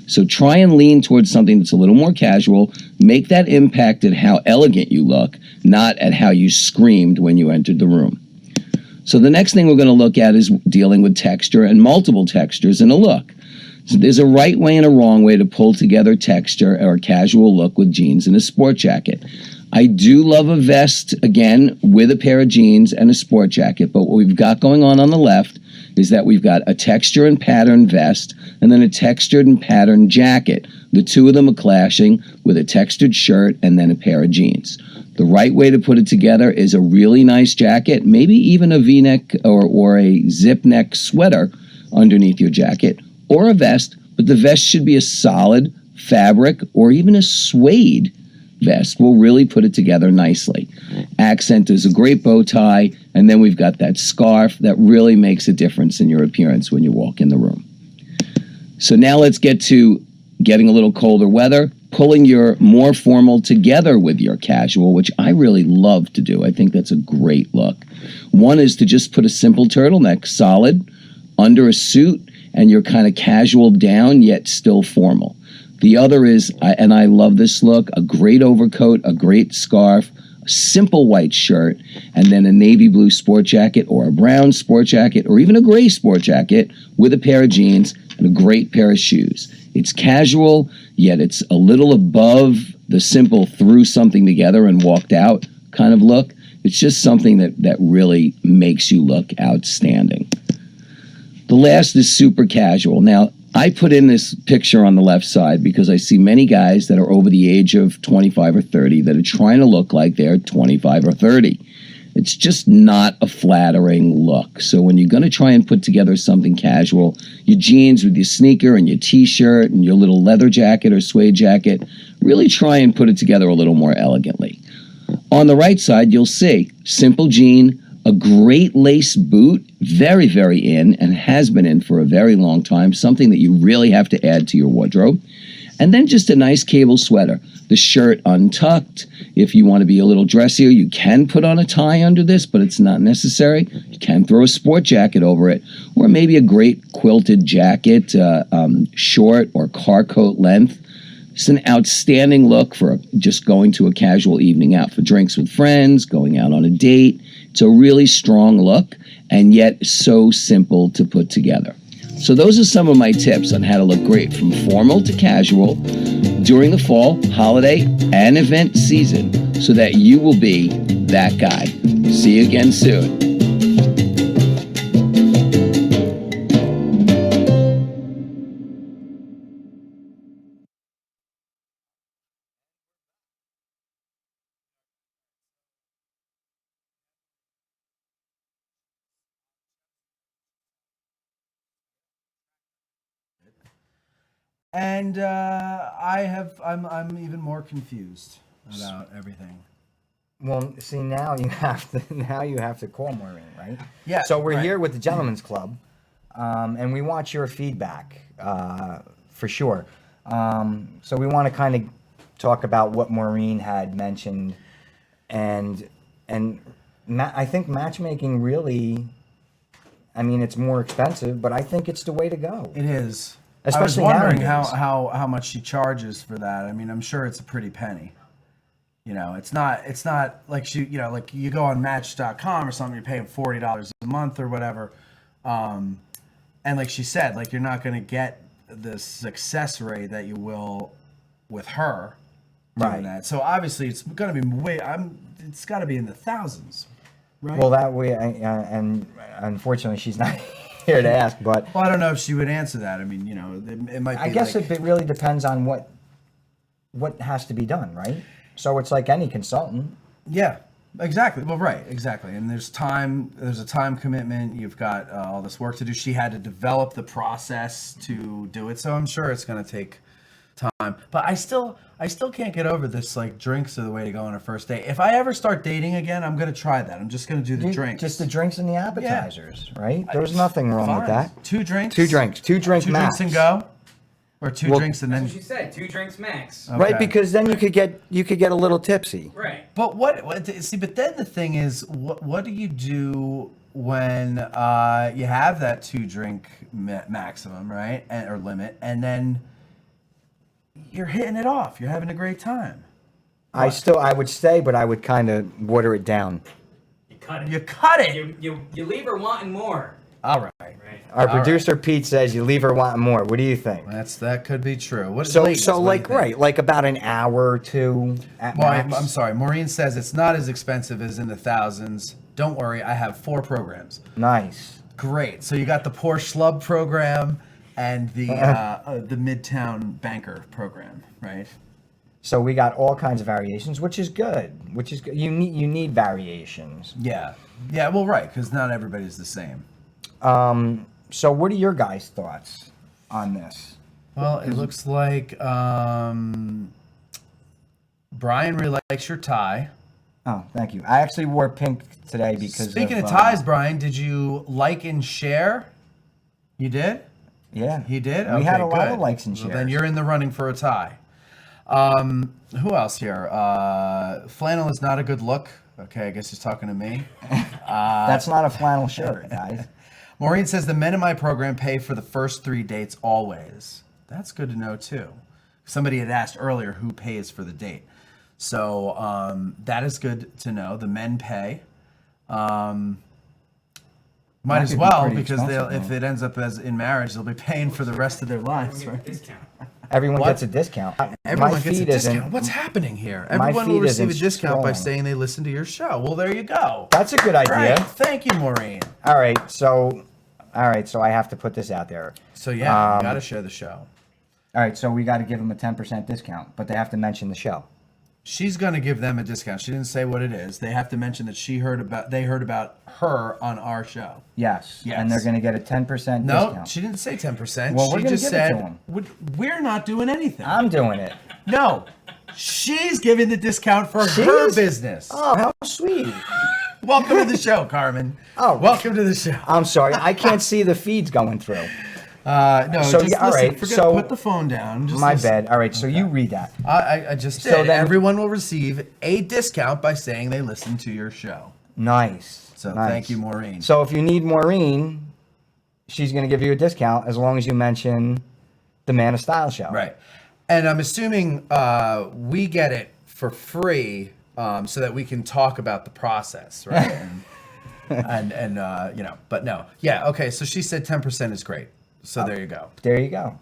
So try and lean towards something that's a little more casual. Make that impact at how elegant you look, not at how you screamed when you entered the room. So the next thing we're going to look at is dealing with texture and multiple textures in a look. So there's a right way and a wrong way to pull together texture or a casual look with jeans and a sport jacket. I do love a vest, again, with a pair of jeans and a sport jacket. But what we've got going on the left is that we've got a texture and pattern vest and then a textured and patterned jacket. The two of them are clashing with a textured shirt and then a pair of jeans. The right way to put it together is a really nice jacket, maybe even a V-neck or a zip neck sweater underneath your jacket, or a vest, but the vest should be a solid fabric or even a suede vest. Will really put it together nicely. Accent is a great bow tie, and then we've got that scarf that really makes a difference in your appearance when you walk in the room. So now let's get to getting a little colder weather, pulling your more formal together with your casual, which I really love to do. I think that's a great look. One is to just put a simple turtleneck, solid, under a suit, and you're kind of casual down, yet still formal. The other is, and I love this look, a great overcoat, a great scarf, a simple white shirt, and then a navy blue sport jacket or a brown sport jacket or even a gray sport jacket with a pair of jeans and a great pair of shoes. It's casual, yet it's a little above the simple threw something together and walked out kind of look. It's just something that really makes you look outstanding. The last is super casual. Now, I put in this picture on the left side because I see many guys that are over the age of 25 or 30 that are trying to look like they're 25 or 30. It's just not a flattering look. So when you're going to try and put together something casual, your jeans with your sneaker and your t-shirt and your little leather jacket or suede jacket, really try and put it together a little more elegantly. On the right side, you'll see simple jean, a great lace boot, very, very in, and has been in for a very long time, something that you really have to add to your wardrobe. And then just a nice cable sweater. The shirt untucked. If you want to be a little dressier, you can put on a tie under this, but it's not necessary. You can throw a sport jacket over it, or maybe a great quilted jacket, short or car coat length. It's an outstanding look for just going to a casual evening out for drinks with friends, going out on a date. It's a really strong look, and yet so simple to put together. So those are some of my tips on how to look great from formal to casual during the fall, holiday, and event season so that you will be that guy. See you again soon. And I'm even more confused about everything. Well, see, now you have to call Maureen, right? Yeah. So we're right. here with the Gentlemen's Club, and we want your feedback for sure. So we want to kind of talk about what Maureen had mentioned, and I think matchmaking really, I mean, it's more expensive, but I think it's the way to go. It is. Especially I was wondering nowadays. how much she charges for that. I mean, I'm sure it's a pretty penny. You know, it's not like like you go on Match.com or something, you're paying $40 a month or whatever. And like she said, like you're not going to get the success rate that you will with her doing that. So obviously it's going to be it's got to be in the thousands, right? Well, that way, and unfortunately, she's not here to ask, but Well, I don't know if she would answer that. I mean, it might be I guess like, it really depends on what has to be done, right? So it's like any consultant. yeah, exactly. Well, right, exactly. And there's a time commitment. You've got all this work to do. She had to develop the process to do it. So I'm sure it's going to take time. But I still can't get over this, like, drinks are the way to go on a first date. If I ever start dating again, I'm going to try that. I'm just going to do the drinks. Just the drinks and the appetizers, right? There's nothing wrong with Fine. that. Two drinks Two drinks max. and go, or two drinks and That's then. what she said. 2 drinks max. Right, Okay. because then you could get a little tipsy. Right. But see? But then the thing is, what do you do when you have that 2-drink maximum, right, or limit, and then you're hitting it off, you're having a great time? I would stay, but I would kind of water it down. You cut it. You cut it. You leave her wanting more. All right. Right. Our All producer Pete says you leave her wanting more. What do you think? That could be true. What is So, the latest? What do you like, think? right, like about an hour or two at max. I'm sorry. Maureen says it's not as expensive as in the thousands. Don't worry, I have 4 programs. Nice. Great. So you got the Poor Schlub program and the Midtown Banker program, right? So we got all kinds of variations, which is good. Which is good. You need variations. Yeah. Yeah. Well, right, because not everybody's the same. So what are your guys' thoughts on this? Well, it looks like Brian really likes your tie. Oh, thank you. I actually wore pink today because. Speaking of ties, Brian, did you like and share? You did? Yeah. He did? We had a lot good. of likes and Well, shares. then you're in the running for a tie. Who else here? Flannel is not a good look. Okay, I guess he's talking to me. That's not a flannel shirt, guys. Maureen says the men in my program pay for the first 3 dates always. That's good to know too. Somebody had asked earlier who pays for the date. So that is good to know. The men pay. Might That as could be well, pretty because expensive, if it ends up as in marriage, they'll be paying for the rest of their lives, right? Everyone What? gets a discount. Everyone My gets a feed discount. isn't- What's happening here? my Everyone will feed receive a isn't discount by scrolling. saying they listen to your show. Well, there you go. That's a good idea. Right. Thank you, Maureen. All right, so I have to put this out there. So yeah, you got to share the show. All right, so we got to give them a 10% discount, but they have to mention the show. She's going to give them a discount. She didn't say what it is. They have to mention that they heard about her on our show. Yes. Yes. And they're going to get a 10% No, discount. she didn't say 10%. Well, we're she gonna just give it to said 'em. we're not doing anything. I'm doing it. No, she's giving the discount for She her is? business. Oh, how sweet. Welcome to the show, Carmen. Oh. Welcome to the show. I'm sorry. I can't see the feeds going through. No, So, just yeah, all listen. right, Forget, so- put the phone down. Just My listen. bad. All right, so you read that. I just did. So then- Everyone will receive a discount by saying they listen to your show. Nice. So Nice. thank you, Maureen. So if you need Maureen, she's going to give you a discount as long as you mention the Man of Style show. Right. And I'm assuming we get it for free so that we can talk about the process, right? and but no. Yeah, okay, so she said 10% is great. So there you go. There you go.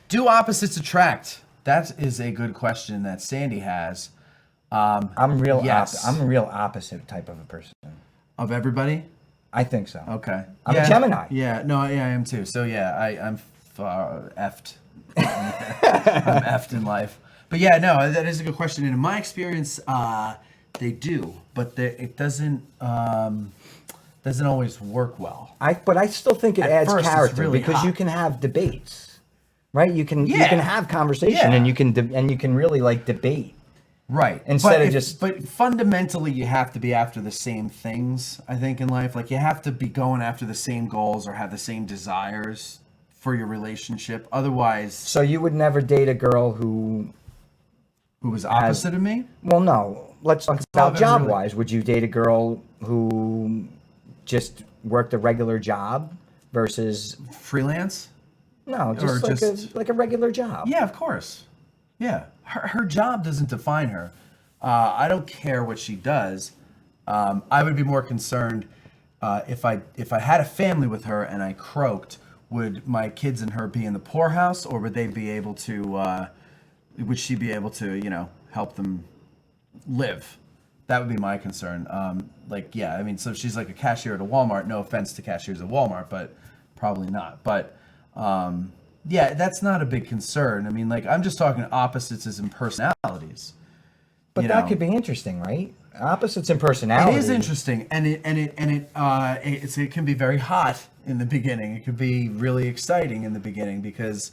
Do opposites attract? That is a good question that Sandy has. I'm real. Yes. I'm a real opposite type of a person. Of everybody? I think so. Okay. I'm a Gemini. Yeah, no, yeah, I am too. So yeah, I'm effed. I'm effed in life. But yeah, no, that is a good question. And in my experience, they do, but it doesn't always work well. But I still think it At adds first, it's character really because hot. you can have debates, right? You can Yeah. have conversation Yeah. and you can really like debate. Right. Instead of just- But fundamentally, you have to be after the same things, I think, in life. Like, you have to be going after the same goals or have the same desires for your relationship. Otherwise, So you would never date a girl who was opposite of me? Well, no. Let's talk all about about job wise. Would you date a girl who just worked a regular job versus Freelance? no, just Or like just- a regular job? Yeah, of course. Yeah. Her job doesn't define her. I don't care what she does. I would be more concerned if I had a family with her and I croaked, would my kids and her be in the poorhouse, or would they be able to? Would she be able to, help them live? That would be my concern. Yeah, I mean, so if she's like a cashier at a Walmart, no offense to cashiers at Walmart, but probably not. But yeah, that's not a big concern. I mean, like, I'm just talking opposites as in personalities. But that could be interesting, right? Opposites in personality. It is interesting, and it can be very hot in the beginning. It could be really exciting in the beginning because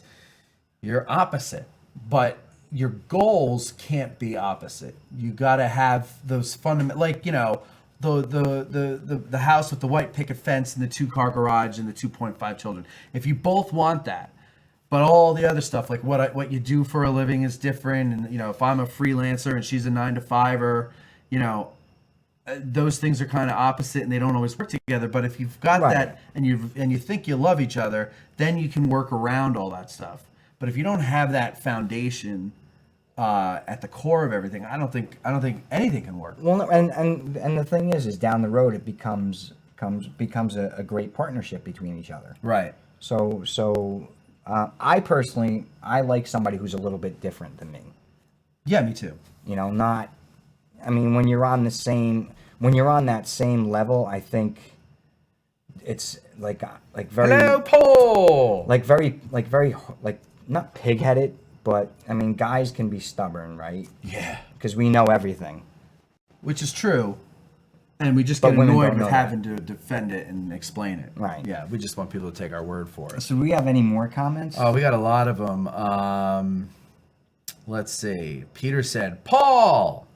you're opposite, but your goals can't be opposite. You got to have those fundamental, like, the house with the white picket fence and the 2-car garage and the 2.5 children. If you both want that, but all the other stuff, like what you do for a living is different, and if I'm a freelancer and she's a 9-to-5er, those things are kind of opposite and they don't always work together. But if you've got Right. that and you think you love each other, then you can work around all that stuff. But if you don't have that foundation at the core of everything, I don't think anything can work. Well, no, and the thing is down the road it becomes becomes a great partnership between each other. Right. So I personally, I like somebody who's a little bit different than me. Yeah, me too. You know, not. I mean, when you're on that same level, I think it's like very. Hello, Paul. very not pig-headed, but I mean, guys can be stubborn, right? Yeah. Because we know everything. Which is true. And we just But get women annoyed don't with know having to defend it and explain it. Right. Yeah, we just want people to take our word for it. So do we have any more comments? Oh, we got a lot of them. Let's see. Peter said, Paul,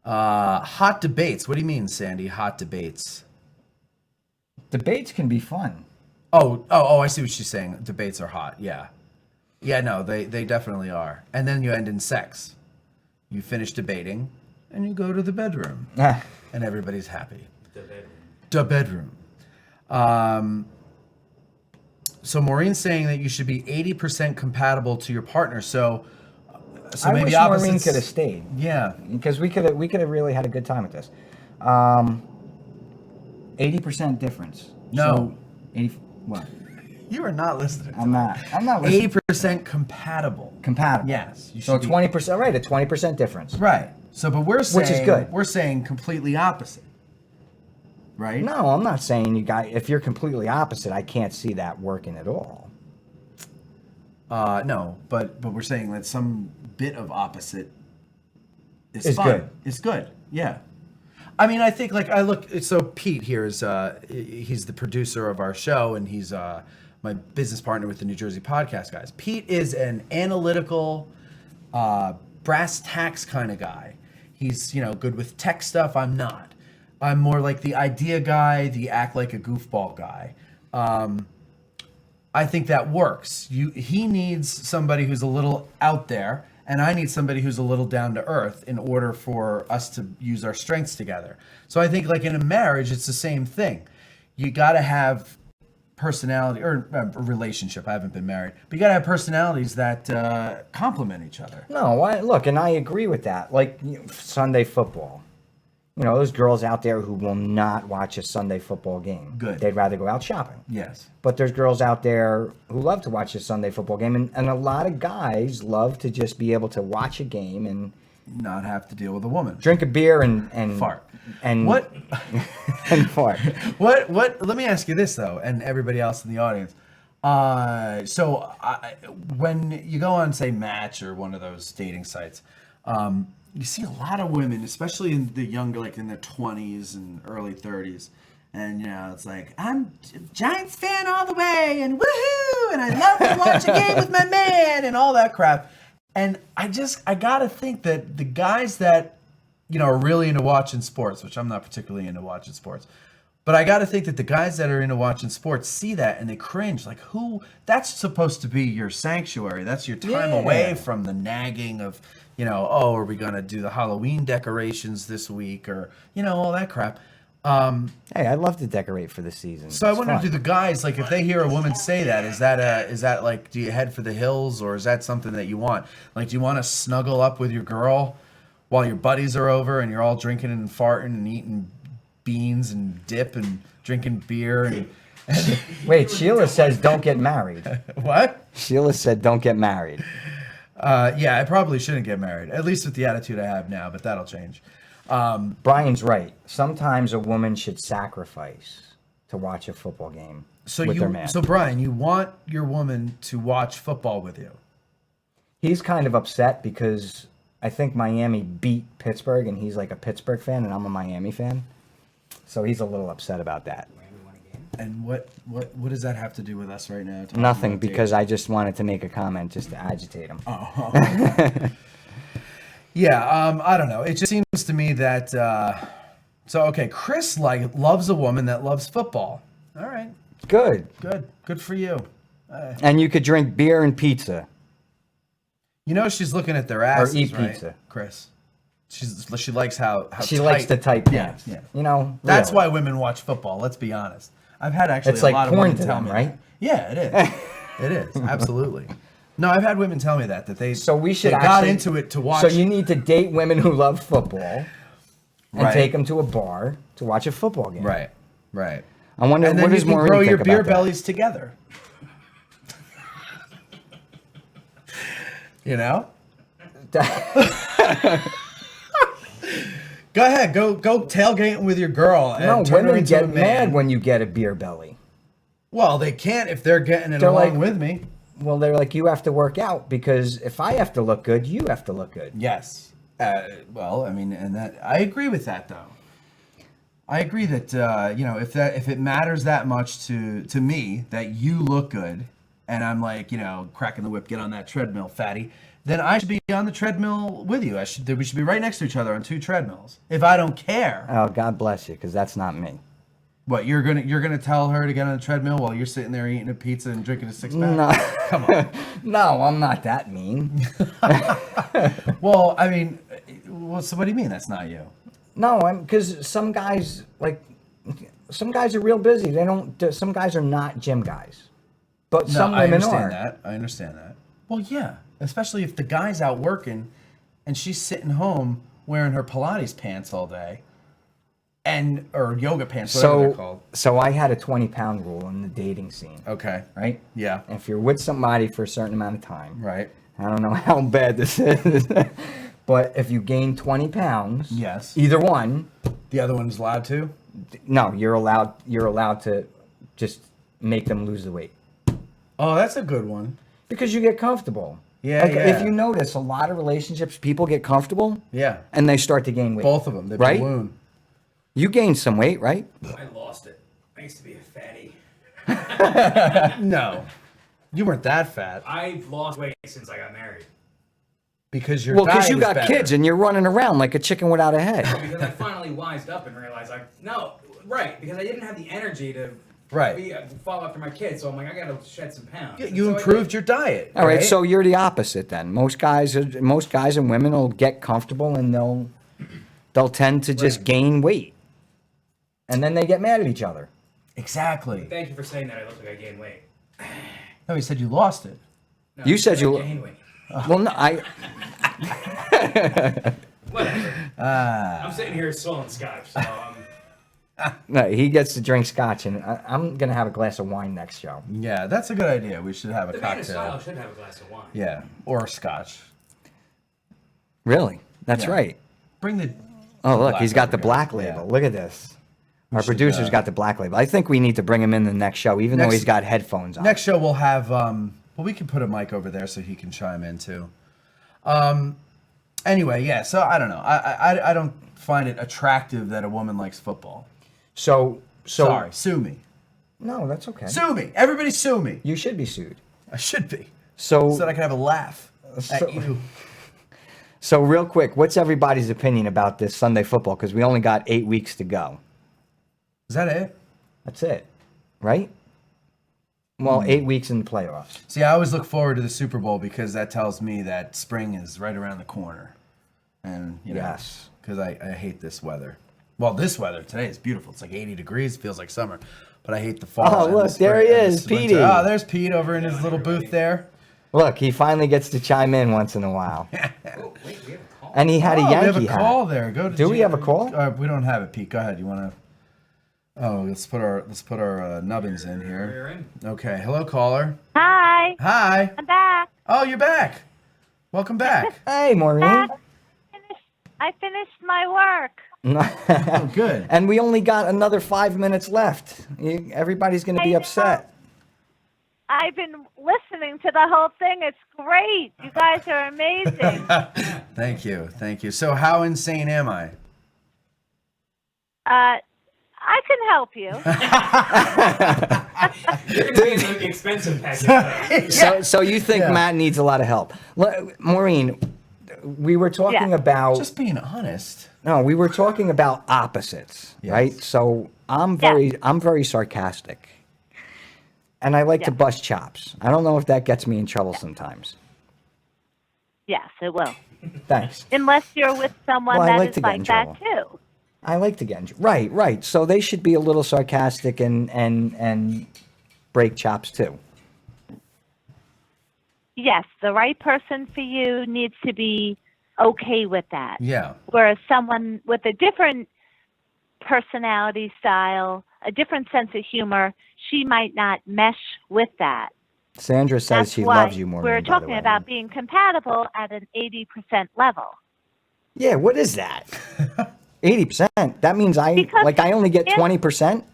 hot debates. What do you mean, Sandy? Hot debates. Debates can be fun. Oh, I see what she's saying. Debates are hot. Yeah. Yeah, no, they definitely are. And then you end in sex. You finish debating and you go to the bedroom. And everybody's happy. The bedroom. So Maureen's saying that you should be 80% compatible to your partner. So I maybe wish opposites. Maureen could have stayed. Yeah. Because we could have really had a good time with this. 80% difference. No. So 80. What? You are not listening. I'm not listening. 80% compatible. Compatible. Yes. You So should be 20%. Right. A 20% difference. Right. So, but we're saying, Which is good. We're saying completely opposite. Right? No, I'm not saying you guys. If you're completely opposite, I can't see that working at all. No, but we're saying that some bit of opposite is fun. Good. It's good. Yeah. I mean, I think so Pete here is, he's the producer of our show and he's my business partner with the New Jersey Podcast Guys. Pete is an analytical, brass tacks kind of guy. He's, good with tech stuff. I'm not. I'm more like the idea guy, the act like a goofball guy. I think that works. He needs somebody who's a little out there, and I need somebody who's a little down to earth in order for us to use our strengths together. So I think like in a marriage, it's the same thing. You got to have personality or a relationship. I haven't been married, but you got to have personalities that complement each other. No, look, and I agree with that. Like Sunday football. Those girls out there who will not watch a Sunday football game. Good. They'd rather go out shopping. Yes. But there's girls out there who love to watch a Sunday football game. And a lot of guys love to just be able to watch a game and not have to deal with a woman. Drink a beer and fart. And what? And fart. What? Let me ask you this, though, and everybody else in the audience. When you go on, say, Match or one of those dating sites, you see a lot of women, especially in the younger, like in their 20s and early 30s. And, it's like, I'm a Giants fan all the way, and woohoo, and I love to watch a game with my man, and all that crap. And I got to think that the guys that, are really into watching sports, which I'm not particularly into watching sports, but I got to think that the guys that are into watching sports see that and they cringe. Like, that's supposed to be your sanctuary. That's your time away from the nagging of, are we going to do the Halloween decorations this week or, all that crap. Hey, I love to decorate for the season. So I wonder, do the guys, like, if they hear a woman say that, is that like, do you head for the hills or is that something that you want? Like, do you want to snuggle up with your girl while your buddies are over and you're all drinking and farting and eating beans and dip and drinking beer and Wait, Sheila says don't get married. What? Sheila said don't get married. Yeah, I probably shouldn't get married, at least with the attitude I have now, but that'll change. Brian's right. Sometimes a woman should sacrifice to watch a football game with their man. So Brian, you want your woman to watch football with you? He's kind of upset because I think Miami beat Pittsburgh, and he's like a Pittsburgh fan, and I'm a Miami fan. So he's a little upset about that. And what does that have to do with us right now? Nothing, because I just wanted to make a comment just to agitate him. Oh. Yeah, I don't know. It just seems to me that Chris loves a woman that loves football. All right. Good for you. And you could drink beer and pizza. She's looking at their asses, or eat right? pizza. Chris. She likes how she tight. likes the tight pants. Yeah. That's why women watch football. Let's be honest. I've had actually it's a like lot of porn women to tell them, me right? That. Yeah, it is. It is absolutely. No, I've had women tell me that they. So we should got into it to watch. So you need to date women who love football, and Right. take them to a bar to watch a football game. Right. Right. I wonder And then what you does can Maureen grow think your about beer that? bellies together. You know? Go ahead, go tailgating with your girl and No, turn her women into a get mad man. when you get a beer belly. Well, they can't if they're getting it They're along like- with me. Well, they're like, you have to work out because if I have to look good, you have to look good. Yes. Well, I mean, and that I agree with that though. I agree that if it matters that much to me that you look good, and I'm like cracking the whip, get on that treadmill, fatty. Then I should be on the treadmill with you. We should be right next to each other on 2 treadmills. If I don't care, Oh, God bless you, because that's not me. what you're gonna tell her to get on the treadmill while you're sitting there eating a pizza and drinking a 6-pack? No, Come on. no, I'm not that mean. Well, I mean, so what do you mean that's not you? No, because some guys are real busy. They don't. Some guys are not gym guys, but No, some I women understand are. that. I understand that. Well, yeah, especially if the guy's out working and she's sitting home wearing her Pilates pants all day, or yoga pants, whatever they're called. So I had a 20-pound rule in the dating scene. Okay. Right. Yeah. If you're with somebody for a certain amount of time, Right. I don't know how bad this is, but if you gain 20 pounds, Yes. either one, The other one's allowed to. no, you're allowed to just make them lose the weight Oh, that's a good one. because you get comfortable. Yeah, Like, yeah. if you notice, a lot of relationships, people get comfortable Yeah. and they start to gain weight. Both of them. They Right? balloon. You gained some weight, right? I lost it. I used to be a fatty. No, you weren't that fat I've lost weight since I got married. because your Well, diet because you is got better. kids and you're running around like a chicken without a head. Because I finally wised up and realized, because I didn't have the energy to follow after my kids. So I'm like, I gotta shed some pounds. Yeah, And you so I improved did. your diet. All right, so you're the opposite then. Most guys and women will get comfortable and they'll tend to just gain weight, and then they get mad at each other. Exactly. Thank you for saying that. I look like I gained weight. No, he said you lost it. No, You said I you- gained weight. Well, no, Whatever. I'm sitting here swallowing scotch, so no, he gets to drink scotch, and I'm gonna have a glass of wine next show. Yeah, that's a good idea. We should have a the man of cocktail. style should have a glass of wine. Yeah, or scotch. Really? That's Yeah. right. Bring the. Oh, look, black he's got the over black here. label. Yeah. Look at this. Our should, producer's got the black label. I think we need to bring him in the next show, even though Next- he's got headphones on. Next show we'll have. Well, we can put a mic over there so he can chime in too. Anyway, yeah. So I don't know. I don't find it attractive that a woman likes football. So Sorry, sue me. No, that's okay. Sue me. Everybody sue me. You should be sued. I should be. So So that I can have a laugh So- at you. So real quick, what's everybody's opinion about this Sunday football? Because we only got 8 weeks to go. Is that it? That's it, right? Well, 8 weeks in the playoffs. See, I always look forward to the Super Bowl because that tells me that spring is right around the corner. And, Yes. because I hate this weather. Well, this weather today is beautiful. It's like 80 degrees, feels like summer. But I hate the fall. Oh, and the look, there spring he and is, the winter. Petey. Oh, there's Pete over in his little booth there. Look, he finally gets to chime in once in a while. Oh, wait, we have a call. And he had a Oh, Yankee we have a hat. call there. Go to Do we have a call? We don't have it, Pete. Go ahead. You want to? Oh, let's put our nubbins in We're here. in. Okay. Hello, caller. Hi, Hi. I'm back. Oh, you're back. Welcome back. Hey, Maureen. I finished my work. Oh, good. And we only got another 5 minutes left. Everybody's going to be I know. upset. I've been listening to the whole thing. It's great. You guys are amazing. Thank you. Thank you. So, how insane am I? I can help you. You're gonna be in the expensive package. So you think Yeah. Matt needs a lot of help. Maureen, we were talking Yeah. about... Just being honest. No, we were talking about opposites, Yes. right? So I'm very sarcastic. And I like to Yeah. bust chops. I don't know if that gets me in trouble sometimes. Yes, it will. Thanks. Unless you're with someone Well, I that like is to get in like that too. I like to get in right. So they should be a little sarcastic and break chops too. Yes, the right person for you needs to be okay with that. Yeah. Whereas someone with a different personality style a different sense of humor, she might not mesh with that. Sandra says That's she why loves you, Maureen. we're by the talking way. about being compatible at an 80% level. Yeah, what is that? 80%. That means I only get 20%.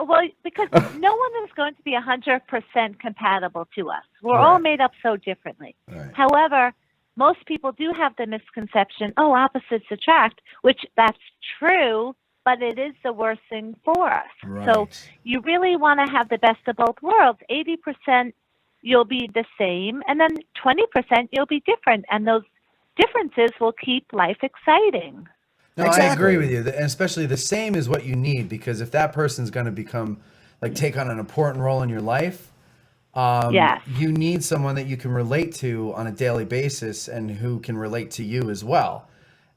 Well, because no one is going to be 100% compatible to us. We're all made up so differently. Right. However, most people do have the misconception, opposites attract, which that's true, but it is the worst thing for us. Right. So you really want to have the best of both worlds. 80% you'll be the same, and then 20% you'll be different. And those differences will keep life exciting. No, I agree with you. And especially the same is what you need, because if that person's going to become, take on an important role in your life, you need someone that you can relate to on a daily basis and who can relate to you as well.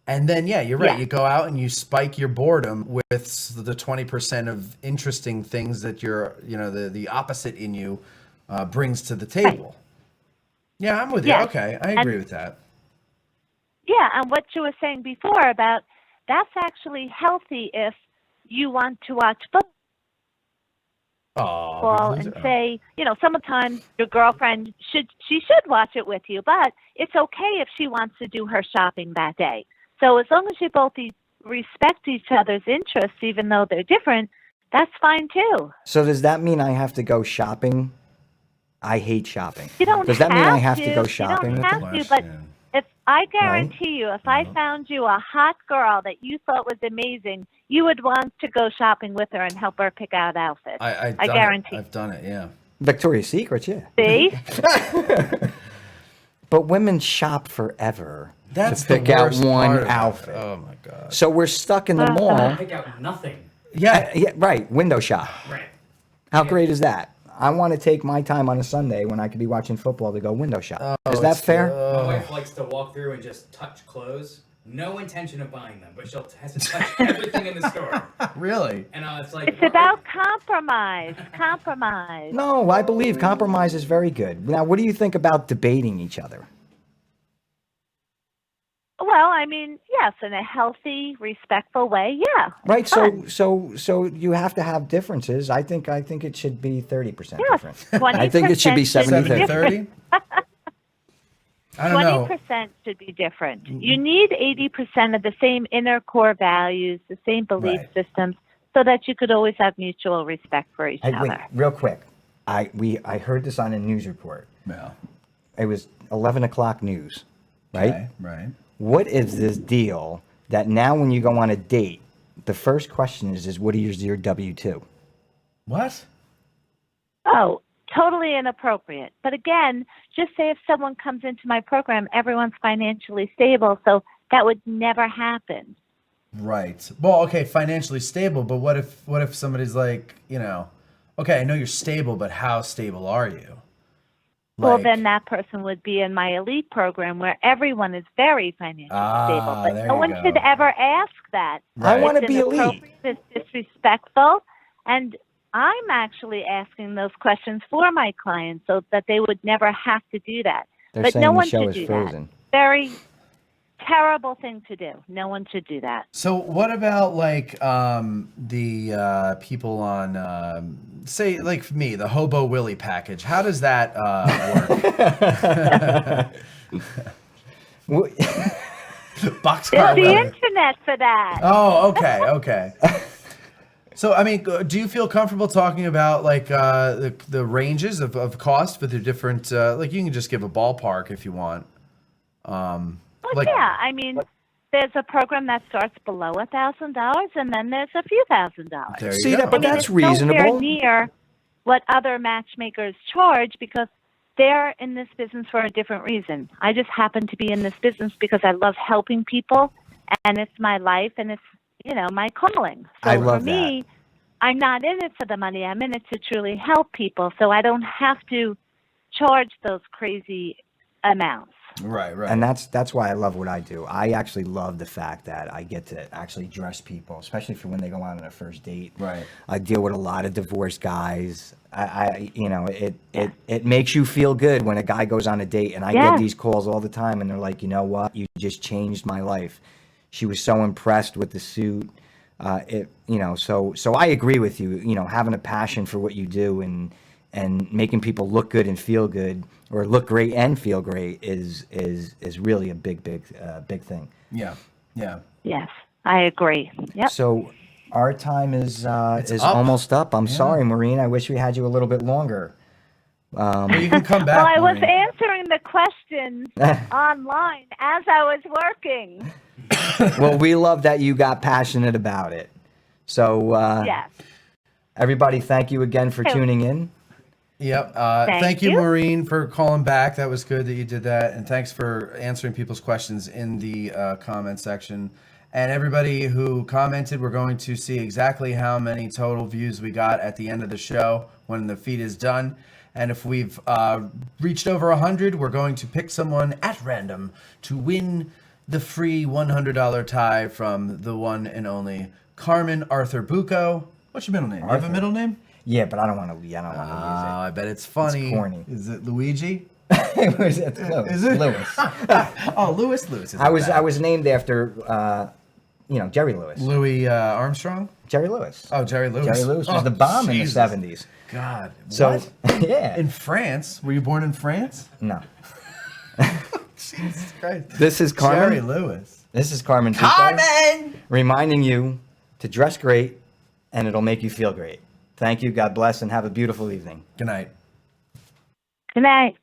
And then, you're right. You go out and you spike your boredom with the 20% of interesting things that the opposite in you brings to the table. Right. Yeah, I'm with you. Okay, I agree with that. Yeah, and what you were saying before about that's actually healthy if you want to watch football and say, sometimes your girlfriend should watch it with you, but it's okay if she wants to do her shopping that day. So as long as you both respect each other's interests, even though they're different, that's fine too. So does that mean I have to go shopping? I hate shopping. You don't Does that mean I have to to go shopping? You don't have to, but if I guarantee you, if I found you a hot girl that you thought was amazing, you would want to go shopping with her and help her pick out outfits. I guarantee. I've done it, yeah. Victoria's Secret, yeah. See? But women shop forever to pick out one outfit. Oh my God. So we're stuck in the mall. Pick out nothing. Yeah, right. Window shop. Right. How great is that? I want to take my time on a Sunday when I could be watching football to go window shop. Is that fair? My wife likes to walk through and just touch clothes. No intention of buying them, but she'll has to touch everything in the store. Really? And it's like... It's about compromise. Compromise. No, I believe compromise is very good. Now, what do you think about debating each other? Well, I mean, yes, in a healthy, respectful way, yeah. Right. So you have to have differences. I think it should be 30% different. 20% I think it should be 70-30. I don't know. 20% should be different. You need 80% of the same inner core values, the same belief systems, so that you could always have mutual respect for each other. Wait, real quick. I heard this on a news report. Yeah. It was 11 o'clock news, right? Okay, right. What is this deal that now when you go on a date, the first question is what is your W-2? What? Oh, totally inappropriate. But again, just say if someone comes into my program, everyone's financially stable, so that would never happen. Right. Well, okay, financially stable, but what if somebody's like, okay, I know you're stable, but how stable are you? Well, then that person would be in my elite program where everyone is very financially stable. But no one should ever ask that. Right. I want to be elite. It's disrespectful. And I'm actually asking those questions for my clients so that they would never have to do that. They're but saying no the one show should is do frozen. that. Very terrible thing to do. No one should do that. So what about the people on say like me, the Hobo Willie package? How does that work? Boxcar There's the Willie. internet for that. Oh, okay. So, I mean, do you feel comfortable talking about the ranges of cost for the different? You can just give a ballpark if you want. Yeah, I mean, there's a program that starts below $1,000, and then there's a few $1,000s. There you See go. that, but that's it's reasonable. nowhere near what other matchmakers charge because they're in this business for a different reason. I just happen to be in this business because I love helping people, and it's my life, and it's my calling. So I love for me, I'm not in it for the money. I'm in it to truly help people, so I don't have to charge those crazy amounts. Right. And that's why I love what I do. I actually love the fact that I get to actually dress people, especially for when they go on a first date. Right. I deal with a lot of divorced guys. It makes you feel good when a guy goes on a date, and I get these calls all the time, and they're like, you know what? You just changed my life. She was so impressed with the suit. So I agree with you. Having a passion for what you do and making people look good and feel good, or look great and feel great, is really a big thing. Yeah. Yes, I agree. Yep. So our time is up. almost up. I'm Yeah. sorry, Maureen. I wish we had you a little bit longer. Well, you can come back. Well, I was Maureen. answering the questions online as I was working. Well, we love that you got passionate about it. So Yes. everybody, thank you again for tuning in. Yep. Thank you, you. Maureen, for calling back. That was good that you did that. And thanks for answering people's questions in the comment section. And everybody who commented, we're going to see exactly how many total views we got at the end of the show when the feed is done. And if we've reached over 100, we're going to pick someone at random to win the free $100 tie from the one and only Carmen Arthur Bucco. What's your middle name? You have a middle name? Yeah, but I don't want to. I bet it's funny. It's corny. Is it Luigi? Use it. It's close. Is it? Lewis? Oh, Lewis. Lewis. I was named after Jerry Lewis. Louis Armstrong. Jerry Lewis. Oh, Jerry Lewis. Jerry Lewis was Oh, the bomb Jesus. in the 70s. God. So What? yeah. In France? Were you born in France? No. Jesus Christ. This is Carmen. Jerry Lewis. This is Carmen. Bucco, Carmen! reminding you to dress great, and it'll make you feel great. Thank you. God bless, and have a beautiful evening. Good night. Good night.